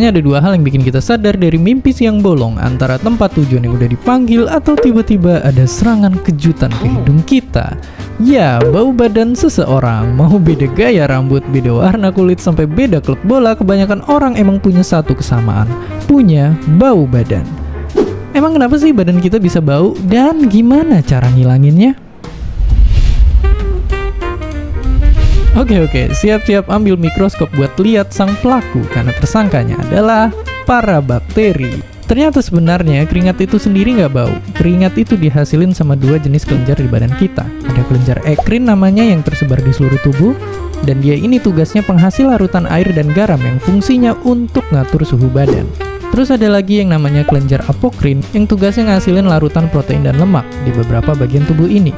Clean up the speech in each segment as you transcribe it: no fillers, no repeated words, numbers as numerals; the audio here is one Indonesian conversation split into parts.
Hanya ada dua hal yang bikin kita sadar dari mimpi siang bolong, antara tempat tujuan yang udah dipanggil atau tiba-tiba ada serangan kejutan ke hidung kita. Ya, bau badan seseorang. Mau beda gaya rambut, beda warna kulit, sampai beda klub bola, kebanyakan orang emang punya satu kesamaan, punya bau badan. Emang kenapa sih badan kita bisa bau dan gimana cara ngilanginnya? Oke, siap-siap ambil mikroskop buat lihat sang pelaku, karena tersangkanya adalah para bakteri. Ternyata sebenarnya keringat itu sendiri nggak bau. Keringat itu dihasilin sama dua jenis kelenjar di badan kita. Ada kelenjar ekrin namanya yang tersebar di seluruh tubuh, dan dia ini tugasnya penghasil larutan air dan garam yang fungsinya untuk ngatur suhu badan. Terus ada lagi yang namanya kelenjar apokrin yang tugasnya ngasilin larutan protein dan lemak di beberapa bagian tubuh ini.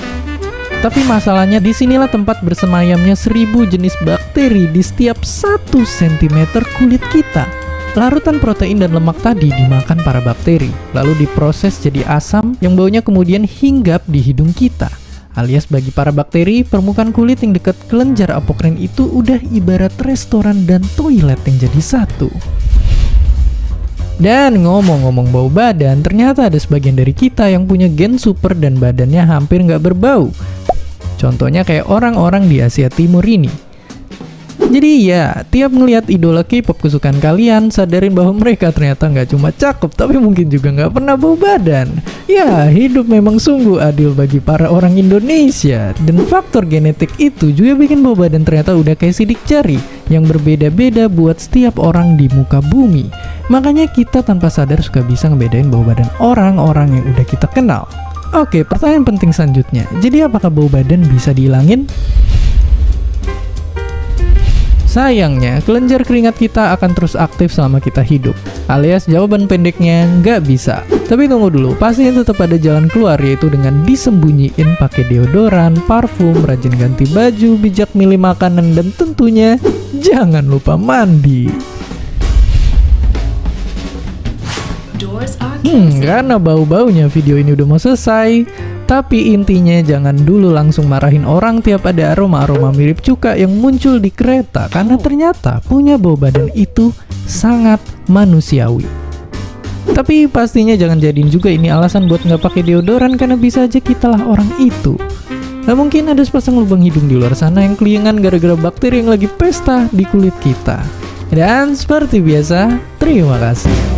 Tapi masalahnya disinilah tempat bersemayamnya 1000 jenis bakteri di setiap 1 cm kulit kita. Larutan protein dan lemak tadi dimakan para bakteri, lalu diproses jadi asam yang baunya kemudian hinggap di hidung kita. Alias bagi para bakteri, permukaan kulit yang dekat kelenjar apokrin itu udah ibarat restoran dan toilet yang jadi satu. Dan ngomong-ngomong bau badan, ternyata ada sebagian dari kita yang punya gen super dan badannya hampir nggak berbau. Contohnya kayak orang-orang di Asia Timur ini. Jadi ya, tiap ngelihat idola K-pop kesukaan kalian, sadarin bahwa mereka ternyata nggak cuma cakep, tapi mungkin juga nggak pernah bau badan. Ya, hidup memang sungguh adil bagi para orang Indonesia. Dan faktor genetik itu juga bikin bau badan ternyata udah kayak sidik jari, yang berbeda-beda buat setiap orang di muka bumi. Makanya kita tanpa sadar suka bisa ngebedain bau badan orang-orang yang udah kita kenal. Oke, pertanyaan penting selanjutnya. Jadi apakah bau badan bisa dihilangin? Sayangnya, kelenjar keringat kita akan terus aktif selama kita hidup. Alias jawaban pendeknya nggak bisa. Tapi tunggu dulu, pasti tetap ada jalan keluar, yaitu dengan disembunyiin pakai deodoran, parfum, rajin ganti baju, bijak milih makanan, dan tentunya jangan lupa mandi. Karena bau-baunya video ini udah mau selesai. Tapi intinya jangan dulu langsung marahin orang tiap ada aroma-aroma mirip cuka yang muncul di kereta, karena ternyata punya bau badan itu sangat manusiawi. Tapi pastinya jangan jadiin juga ini alasan buat nggak pakai deodoran, karena bisa aja kita lah orang itu. Nah, mungkin ada sepasang lubang hidung di luar sana yang keliengan gara-gara bakteri yang lagi pesta di kulit kita. Dan seperti biasa, terima kasih.